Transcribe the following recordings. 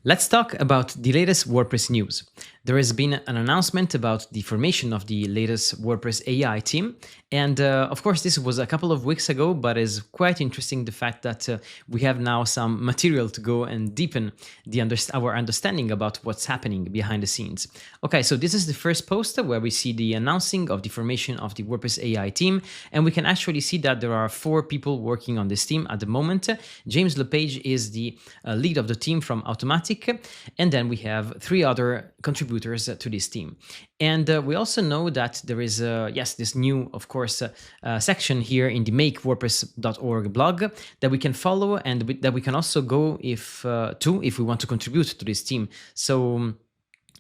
Let's talk about the latest WordPress news. There has been an announcement about the formation of the latest WordPress AI team. And of course, this was a couple of weeks ago, but it's quite interesting the fact that we have now some material to go and deepen our understanding about what's happening behind the scenes. Okay, so this is the first post where we see the announcing of the formation of the WordPress AI team. And we can actually see that there are 4 people working on this team at the moment. James LePage is the lead of the team from Automatic. And then we have 3 other contributors to this team. And we also know that there is, this new, of course, section here in the makewordpress.org blog that we can follow and that we can also go if we want to contribute to this team. So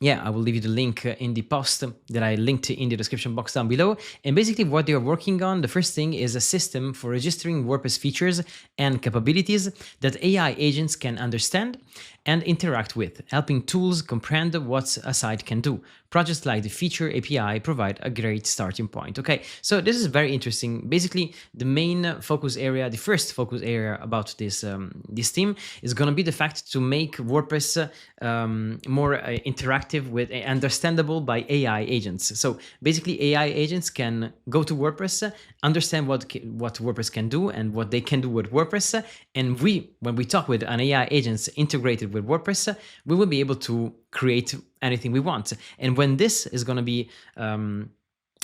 yeah, I will leave you the link in the post that I linked in the description box down below. And basically what they're working on, the first thing is a system for registering WordPress features and capabilities that AI agents can understand and interact with, helping tools comprehend what a site can do. Projects like the Feature API provide a great starting point. Okay, so this is very interesting. Basically, the main focus area, the first focus area about this team is going to be the fact to make WordPress more interactive with understandable by AI agents. So basically, AI agents can go to WordPress, understand what WordPress can do and what they can do with WordPress, and when we talk with an AI agent integrated with WordPress, we will be able to create anything we want. And when this is going to be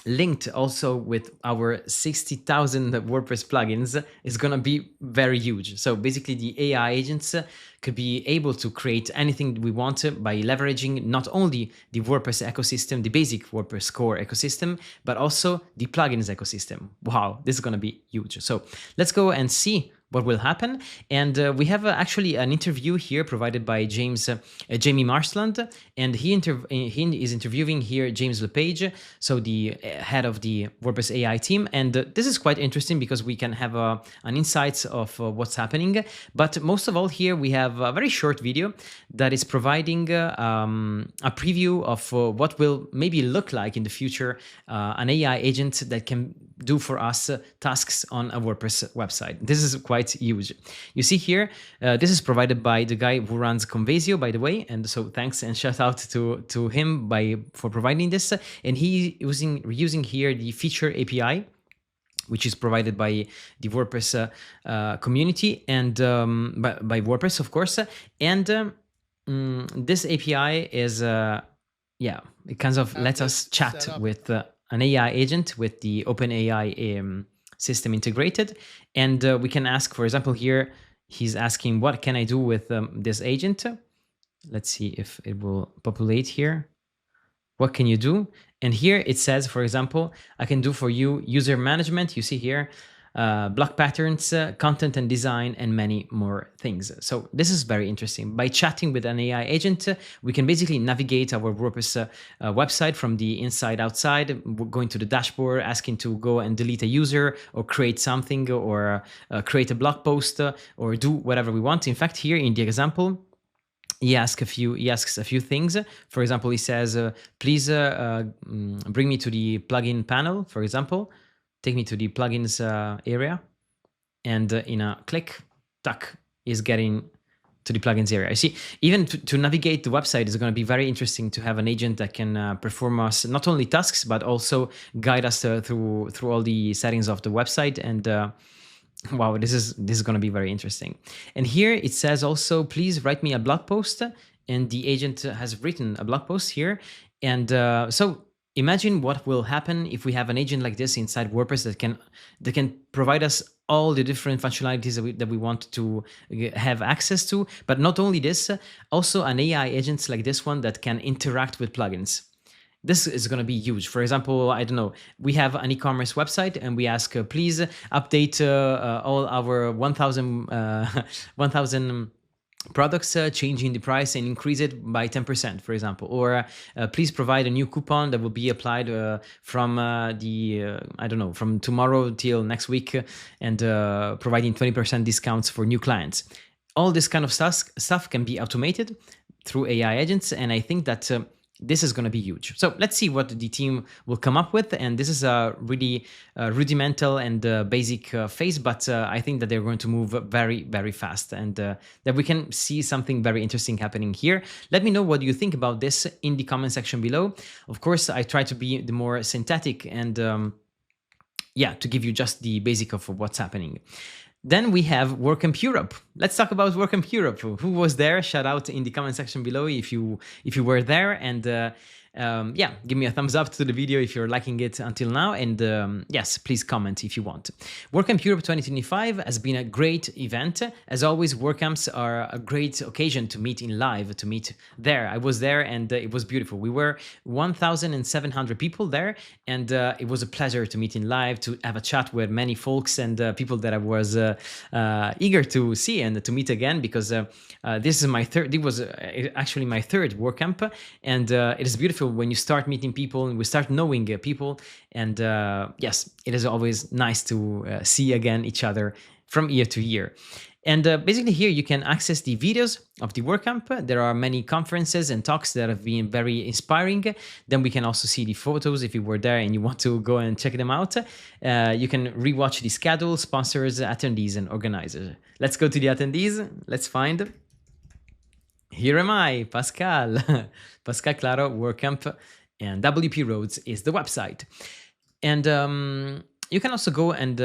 linked also with our 60,000 WordPress plugins, is going to be very huge. So basically the AI agents could be able to create anything we want by leveraging not only the WordPress ecosystem, the basic WordPress core ecosystem, but also the plugins ecosystem. Wow, this is going to be huge. So let's go and see what will happen. And we have actually an interview here provided by Jamie Marsland, and he is interviewing here James LePage, so the head of the WordPress AI team. And this is quite interesting because we can have an insight of what's happening. But most of all, here we have a very short video that is providing a preview of what will maybe look like in the future an AI agent that can do for us tasks on a WordPress website. This is quite huge. You see here, this is provided by the guy who runs Convesio, by the way, and so thanks and shout out to him for providing this. And he using here the Feature API, which is provided by the WordPress community and by WordPress, of course. And this API is, it kind of lets us chat with an AI agent with the OpenAI system integrated. And we can ask, for example, here, he's asking, what can I do with this agent? Let's see if it will populate here. What can you do? And here it says, for example, I can do for you user management. You see here, block patterns, content and design, and many more things. So this is very interesting. By chatting with an AI agent, we can basically navigate our WordPress website from the inside outside, going to the dashboard, asking to go and delete a user or create something or create a blog post or do whatever we want. In fact, here in the example, he asks a few things. For example, he says, please bring me to the plugin panel, for example. Take me to the plugins area, and in a click, tuck, is getting to the plugins area. You see, even to navigate the website is going to be very interesting to have an agent that can perform us not only tasks, but also guide us through all the settings of the website. And wow, this is going to be very interesting. And here it says also, please write me a blog post. And the agent has written a blog post here. And so imagine what will happen if we have an agent like this inside WordPress that can provide us all the different functionalities that we want to have access to. But not only this, also an AI agent like this one that can interact with plugins. This is going to be huge. For example, I don't know, we have an e-commerce website and we ask, please update all our 1,000 products, changing the price and increase it by 10%, for example, or please provide a new coupon that will be applied from from tomorrow till next week, and providing 20% discounts for new clients. All this kind of stuff can be automated through AI agents, and I think that this is going to be huge. So let's see what the team will come up with. And this is a really rudimental and basic phase, but I think that they're going to move very, very fast, and that we can see something very interesting happening here. Let me know what you think about this in the comment section below. Of course, I try to be the more synthetic and yeah, to give you just the basic of what's happening. Then we have WordCamp Europe. Let's talk about WordCamp Europe. Who was there? Shout out in the comment section below if you were there, and yeah, give me a thumbs up to the video if you're liking it until now, and yes, please comment if you want. WordCamp Europe 2025 has been a great event. As always, WordCamps are a great occasion to meet in live, to meet there. I was there, and it was beautiful. We were 1,700 people there, and it was a pleasure to meet in live, to have a chat with many folks and people that I was eager to see and to meet again, because this is my third. It was actually my third WordCamp, and it is beautiful when you start meeting people and we start knowing people, and yes, it is always nice to see again each other from year to year. And basically here you can access the videos of the WordCamp. There are many conferences and talks that have been very inspiring. Then we can also see the photos if you were there and you want to go and check them out. You can rewatch the schedule, sponsors, attendees, and organizers. Let's go to the attendees. Let's find. Here am I, Pascal. Pascal Claro, WordCamp, and WP Roadies is the website. And you can also go and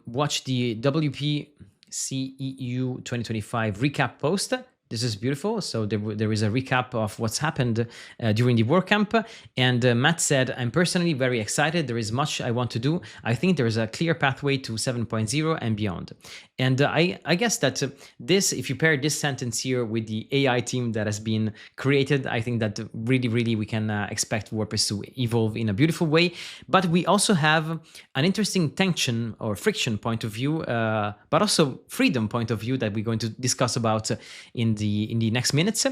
watch the WP CEU25 recap post. This is beautiful. So there is a recap of what's happened during the WordCamp. And Matt said, I'm personally very excited. There is much I want to do. I think there is a clear pathway to 7.0 and beyond. And I guess that this, if you pair this sentence here with the AI team that has been created, I think that really, really we can expect WordPress to evolve in a beautiful way. But we also have an interesting tension or friction point of view, but also freedom point of view that we're going to discuss about in the next minutes.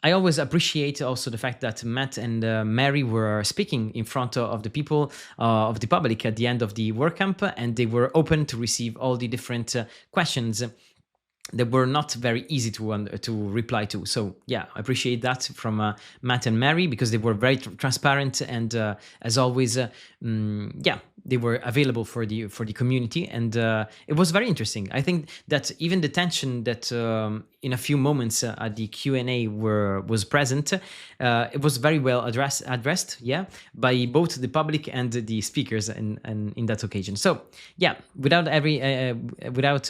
I always appreciate also the fact that Matt and Mary were speaking in front of the people, of the public at the end of the WordCamp, and they were open to receive all the different questions that were not very easy to reply to. So yeah, I appreciate that from Matt and Mary, because they were very transparent and as always, yeah, they were available for the community, and it was very interesting. I think that even the tension that in a few moments at the Q&A was present, it was very well addressed, yeah, by both the public and the speakers in that occasion. So yeah, without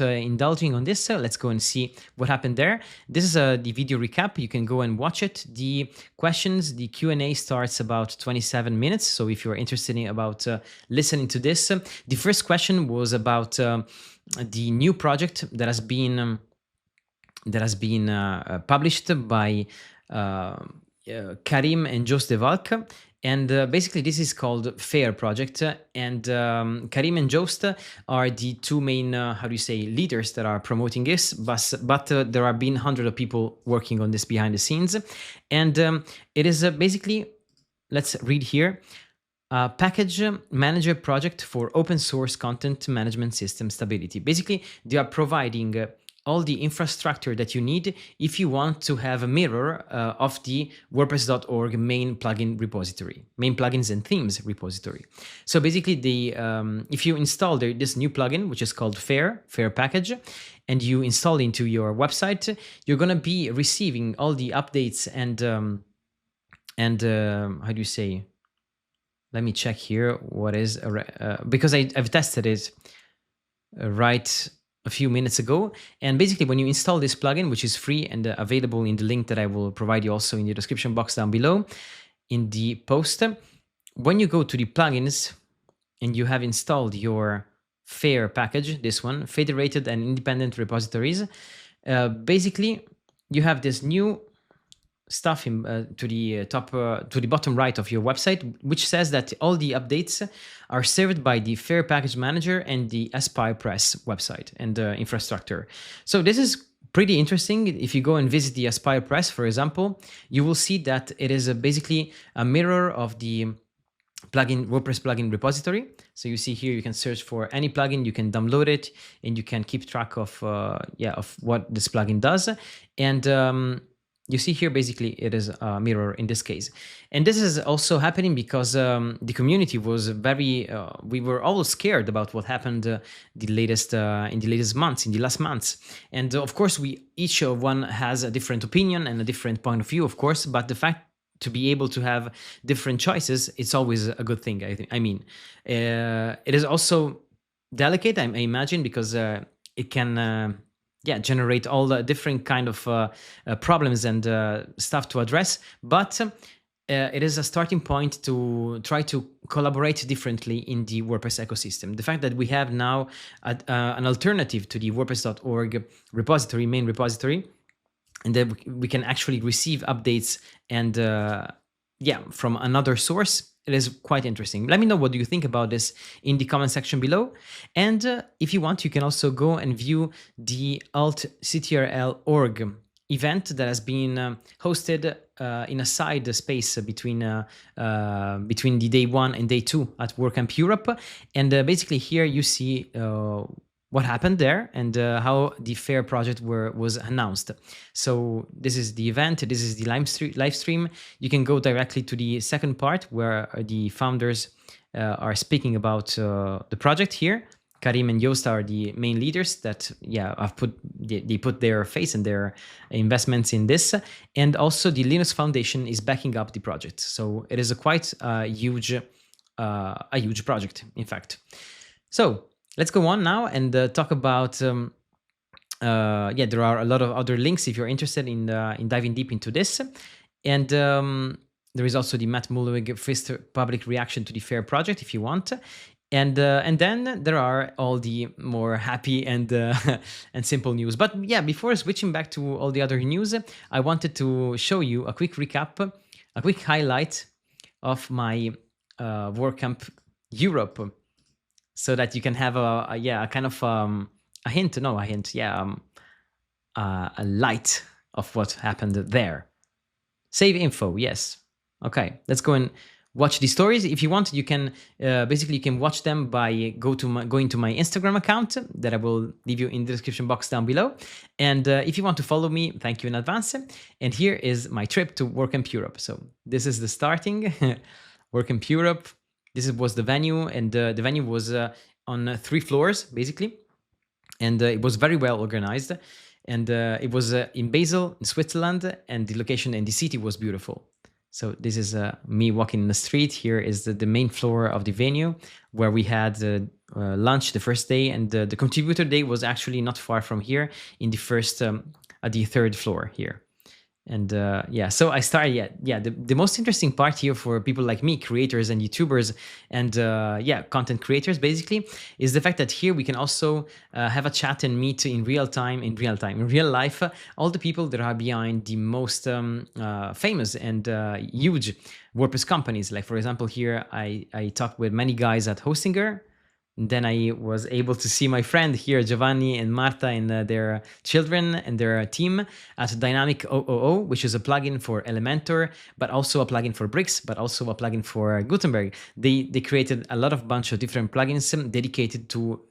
indulging on this, let's go and see what happened there. This is the video recap. You can go and watch it. The questions, the Q&A starts about 27 minutes. So if you're interested in about listening to this, the first question was about the new project that has been published by Karim and Joost de Valk. And basically this is called Fair Project, and Karim and Joost are the two main, leaders that are promoting this, but there have been hundreds of people working on this behind the scenes. And it is basically, let's read here, package manager project for open source content management system stability. Basically, they are providing all the infrastructure that you need if you want to have a mirror of the WordPress.org main plugin repository, main plugins and themes repository. So basically, if you install this new plugin, which is called Fair Package, and you install into your website, you're going to be receiving all the updates and how do you say? Let me check here what is because I've tested it right a few minutes ago. And basically when you install this plugin, which is free and available in the link that I will provide you also in the description box down below in the post, when you go to the plugins and you have installed your Fair package, this one, federated and independent repositories, basically you have this new stuff to the bottom right of your website, which says that all the updates are served by the Fair Package Manager and the Aspire Press website and infrastructure. So this is pretty interesting. If you go and visit the Aspire Press, for example, you will see that it is basically a mirror of the WordPress plugin repository. So you see here, you can search for any plugin, you can download it, and you can keep track of of what this plugin does. And You see here, basically, it is a mirror in this case. And this is also happening because the community was very, we were all scared about what happened in the latest months, in the last months. And of course, each one has a different opinion and a different point of view, of course, but the fact to be able to have different choices, it's always a good thing, I think. I mean, it is also delicate, I imagine, because it can generate all the different kind of problems and stuff to address, but it is a starting point to try to collaborate differently in the WordPress ecosystem. The fact that we have now an alternative to the WordPress.org repository, main repository, and then we can actually receive updates and from another source. It is quite interesting. Let me know what you think about this in the comment section below. And if you want, you can also go and view the alt.ctrl.org event that has been hosted in a side space between the day 1 and day 2 at WordCamp Europe. And basically here you see what happened there and how the fair project was announced. So this is the event, this is the live stream. You can go directly to the second part where the founders are speaking about the project here. Karim and Joost are the main leaders that they put their face and their investments in this. And also the Linux Foundation is backing up the project. So it is a quite huge project, in fact. So let's go on now and talk about, there are a lot of other links if you're interested in diving deep into this. And there is also the Matt Mullenweg first public reaction to the FAIR project if you want. And then there are all the more happy and and simple news. But yeah, before switching back to all the other news, I wanted to show you a quick recap, a quick highlight of my WordCamp Europe, so that you can have a kind of a light of what happened there. Save info, yes. Okay, let's go and watch the stories. If you want, you can basically you can watch them by going to my Instagram account that I will leave you in the description box down below. And if you want to follow me, thank you in advance. And here is my trip to WordCamp Europe. So this is the starting WordCamp Europe. This was the venue, and the venue was on 3 floors basically, and it was very well organized. And it was in Basel, in Switzerland, and the location and the city was beautiful. So this is me walking in the street. Here is the main floor of the venue where we had lunch the first day, and the contributor day was actually not far from here in the first, at the 3rd floor here. And so I started, the most interesting part here for people like me, creators and YouTubers and content creators basically, is the fact that here we can also have a chat and meet in real life, all the people that are behind the most famous and huge WordPress companies. Like for example, here I talked with many guys at Hostinger. Then I was able to see my friend here, Giovanni and Marta, and their children and their team at Dynamic 000, which is a plugin for Elementor, but also a plugin for Bricks, but also a plugin for Gutenberg. They created a bunch of different plugins dedicated to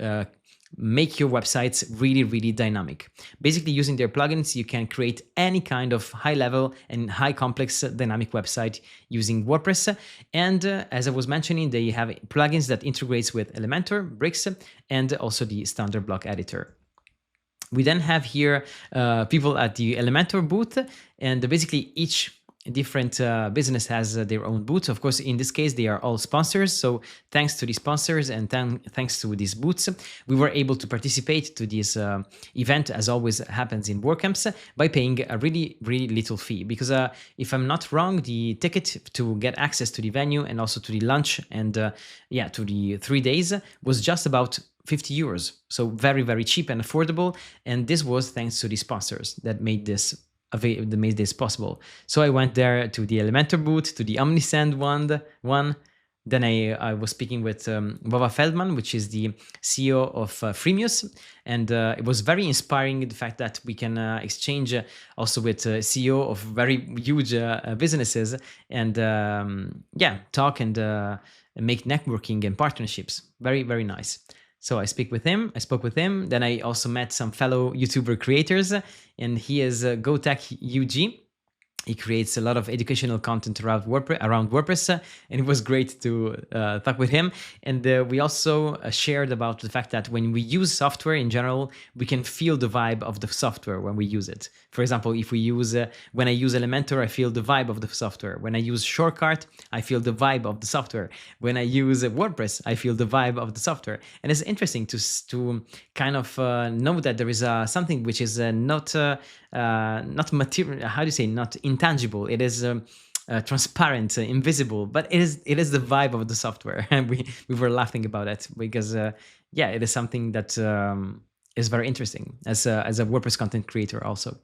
make your websites really, really dynamic. Basically, using their plugins, you can create any kind of high-level and high-complex dynamic website using WordPress. And as I was mentioning, they have plugins that integrates with Elementor, Bricks, and also the standard block editor. We then have here people at the Elementor booth, and basically each different business has their own booths. Of course, in this case, they are all sponsors. So thanks to the sponsors and thanks to these booths, we were able to participate to this event, as always happens in WordCamps, by paying a really, really little fee. Because if I'm not wrong, the ticket to get access to the venue and also to the lunch and to the 3 days was just about 50 euros. So very, very cheap and affordable. And this was thanks to the sponsors that made this possible. So I went there to the Elementor booth, to the Omnisend one. Then I was speaking with Vova Feldman, which is the CEO of Freemius, and it was very inspiring, the fact that we can exchange also with CEO of very huge businesses and talk and make networking and partnerships. Very, very nice. So I spoke with him. Then I also met some fellow YouTuber creators, and he is GoTech UG. He creates a lot of educational content around WordPress, and it was great to talk with him. And we also shared about the fact that when we use software in general, we can feel the vibe of the software when we use it. For example, if we use when I use Elementor, I feel the vibe of the software. When I use SureCart, I feel the vibe of the software. When I use WordPress, I feel the vibe of the software. And it's interesting to kind of know that there is something which is not material. How do you say? Not intangible. It is transparent, invisible, but it is the vibe of the software. And we were laughing about it because yeah, it is something that is very interesting as a WordPress content creator also.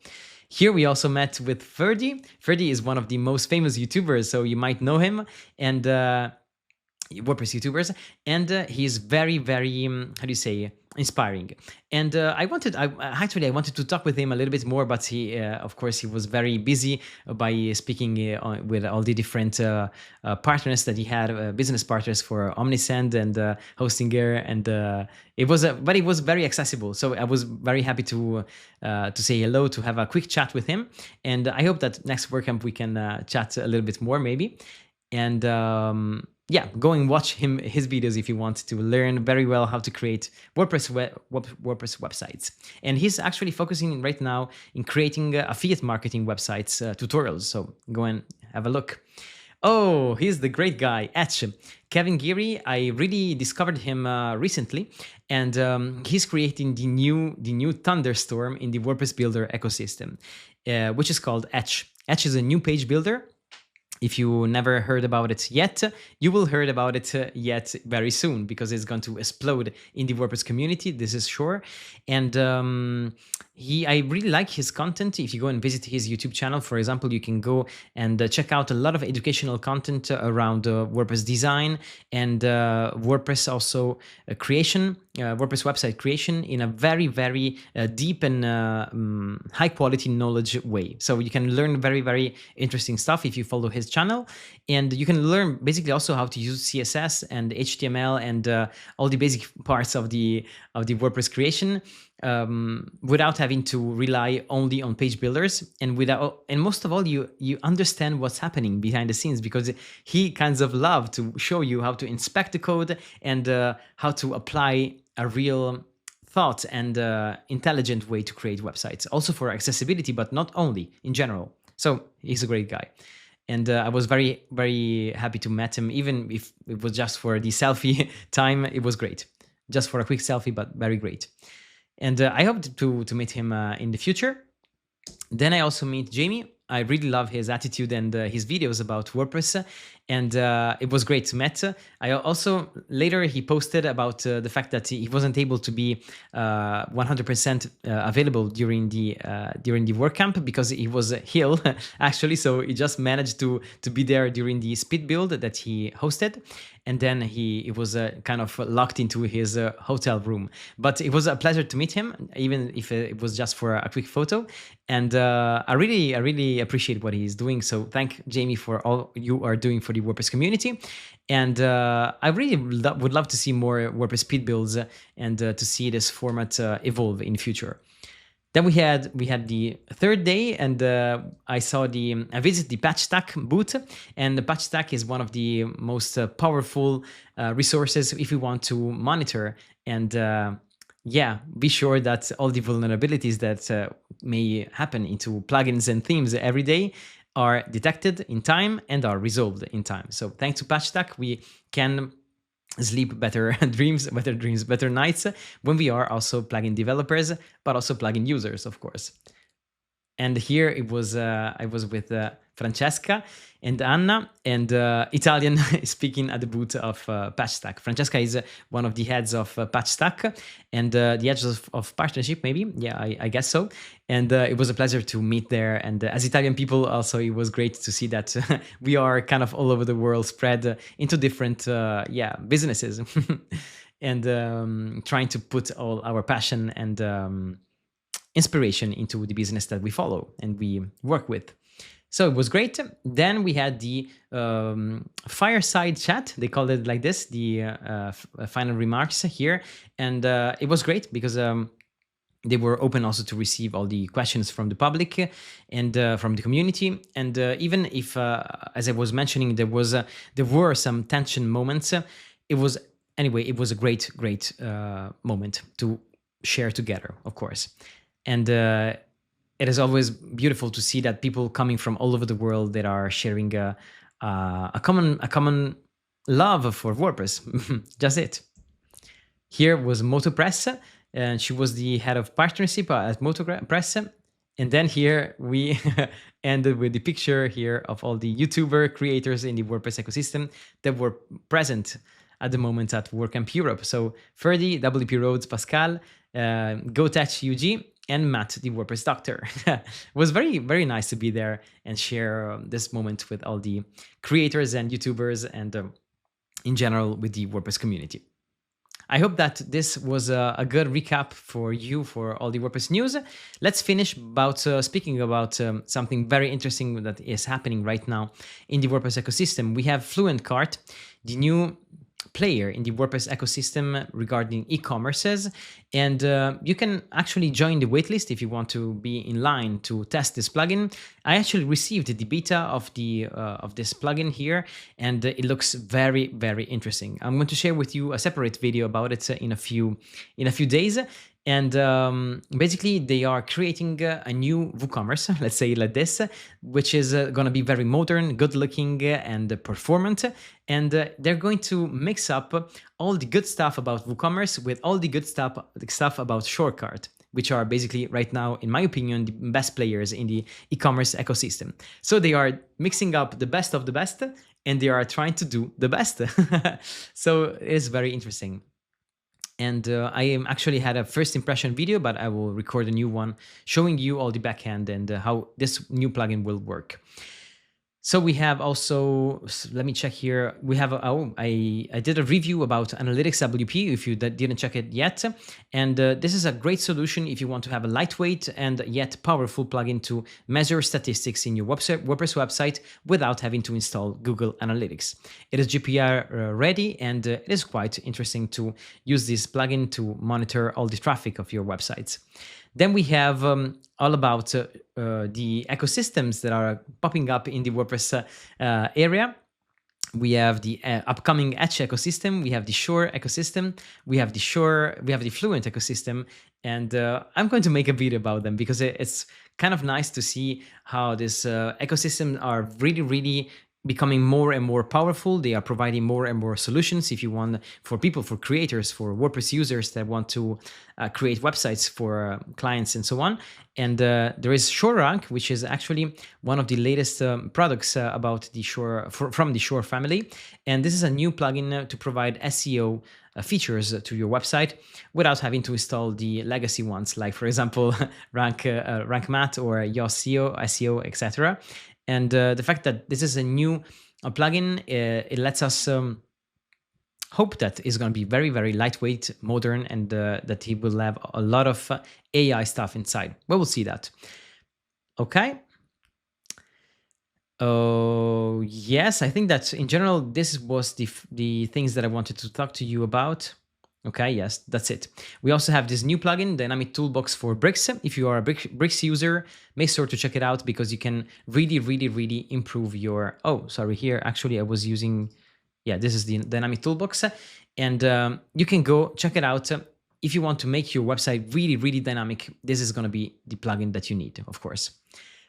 Here we also met with Ferdy. Ferdy is one of the most famous YouTubers, so you might know him, and WordPress YouTubers, and he's very, very how do you say, inspiring. And I wanted to talk with him a little bit more, but he of course he was very busy by speaking with all the different partners that he had, business partners for Omnisend and Hostinger, and but it was very accessible. So I was very happy to say hello, to have a quick chat with him, and I hope that next WordCamp we can chat a little bit more maybe. And yeah, go and watch his videos if you want to learn very well how to create WordPress websites. And he's actually focusing right now in creating affiliate marketing websites tutorials. So go and have a look. Oh, he's the great guy, Etch. Kevin Geary, I really discovered him recently, and he's creating the new thunderstorm in the WordPress Builder ecosystem, which is called Etch. Etch is a new page builder. If you never heard about it yet, you will hear about it yet very soon, because it's going to explode in the WordPress community, this is sure. And I really like his content. If you go and visit his YouTube channel, for example, you can go and check out a lot of educational content around WordPress design and WordPress also creation, WordPress website creation in a very, very deep and high quality knowledge way. So you can learn very, very interesting stuff if you follow his channel, and you can learn basically also how to use CSS and HTML and all the basic parts of the WordPress creation without having to rely only on page builders, and most of all, you understand what's happening behind the scenes, because he kinds of love to show you how to inspect the code and how to apply a real thought and intelligent way to create websites, also for accessibility, but not only, in general. So he's a great guy. And I was very, very happy to meet him, even if it was just for the selfie time. It was great, just for a quick selfie, but very great. And I hope to meet him in the future. Then I also meet Jamie. I really love his attitude and his videos about WordPress, and it was great to meet. I also later he posted about the fact that he wasn't able to be 100% available during the WordCamp because he was ill actually. So he just managed to be there during the speed build that he hosted, and then he was kind of locked into his hotel room. But it was a pleasure to meet him, even if it was just for a quick photo. And I really appreciate what he's doing. So thank Jamie for all you are doing for the WordPress community. And I really would love to see more WordPress speed builds and to see this format evolve in the future. Then we had the third day, and I visited the PatchStack booth, and the PatchStack is one of the most powerful resources if you want to monitor and yeah, be sure that all the vulnerabilities that may happen into plugins and themes every day are detected in time and are resolved in time. So thanks to PatchStack, we can sleep better dreams, better nights when we are also plugin developers, but also plugin users, of course. And here it was I was with Francesca and Anna, and Italian speaking at the booth of PatchStack. Francesca is one of the heads of PatchStack and the heads of partnership, maybe. Yeah, I guess so. And it was a pleasure to meet there. And as Italian people, also, it was great to see that we are kind of all over the world, spread into different businesses, and trying to put all our passion and inspiration into the business that we follow and we work with. So it was great. Then we had the fireside chat. They called it like this, the final remarks here. And it was great because They were open also to receive all the questions from the public and from the community. And even if, as I was mentioning, there were some tension moments, it was anyway, it was a great moment to share together, of course. And it is always beautiful to see that people coming from all over the world that are sharing a common love for WordPress. Just it. Here was MotoPress, and she was the head of partnership at MotoPress. And then here we ended with the picture here of all the YouTuber creators in the WordPress ecosystem that were present at the moment at WordCamp Europe. So Ferdy, WP Roadies, Pascal, GoTech UG, and Matt, the WordPress doctor. It was very nice to be there and share this moment with all the creators and YouTubers and in general with the WordPress community. I hope that this was a good recap for you for all the WordPress news. Let's finish about speaking about something very interesting that is happening right now in the WordPress ecosystem. We have FluentCart, the new player in the WordPress ecosystem regarding e-commerces, and you can actually join the waitlist if you want to be in line to test this plugin. I actually received the beta of this plugin here, and it looks very interesting. I'm going to share with you a separate video about it in a few days. And basically, they are creating a new WooCommerce, let's say like this, which is going to be very modern, good-looking, and performant. And they're going to mix up all the good stuff about WooCommerce with all the good stuff about SureCart, which are basically right now, in my opinion, the best players in the e-commerce ecosystem. So they are mixing up the best of the best, and they are trying to do the best. So it is very interesting. And I actually had a first impression video, but I will record a new one showing you all the backend and how this new plugin will work. So we have also, let me check here. We have, I did a review about Analytics WP if you didn't check it yet. And this is a great solution if you want to have a lightweight and yet powerful plugin to measure statistics in your WordPress website without having to install Google Analytics. It is GPR ready, and it is quite interesting to use this plugin to monitor all the traffic of your websites. Then we have all about the ecosystems that are popping up in the WordPress area. We have the upcoming Edge ecosystem. We have the Shore ecosystem. We have the Fluent ecosystem. And I'm going to make a video about them because it's kind of nice to see how this ecosystems are really becoming more and more powerful. They are providing more and more solutions if you want, for people, for creators, for WordPress users that want to create websites for clients and so on. And there is SureRank, which is actually one of the latest products about the Shore from the Shore family. And this is a new plugin to provide SEO features to your website without having to install the legacy ones, like for example, Rank Math or Yoast SEO, etc. And the fact that this is a new plugin, it lets us hope that it's going to be very lightweight, modern, and that he will have a lot of AI stuff inside. We will see that. Okay. Oh, yes, I think that in general, this was the things that I wanted to talk to you about. Okay, yes, that's it. We also have this new plugin, Dynamic Toolbox for Bricks. If you are a Bricks user, make sure to check it out because you can really improve your... Oh, sorry, here, actually, I was using... Yeah, this is the Dynamic Toolbox. And you can go check it out. If you want to make your website really dynamic, this is going to be the plugin that you need, of course.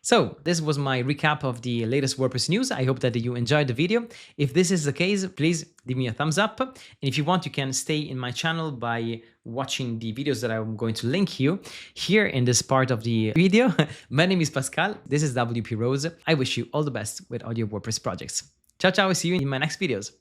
So this was my recap of the latest WordPress news. I hope that you enjoyed the video. If this is the case, please give me a thumbs up. And if you want, you can stay in my channel by watching the videos that I'm going to link you here in this part of the video. My name is Pascal. This is WP Roadies. I wish you all the best with all your WordPress projects. Ciao, ciao. See you in my next videos.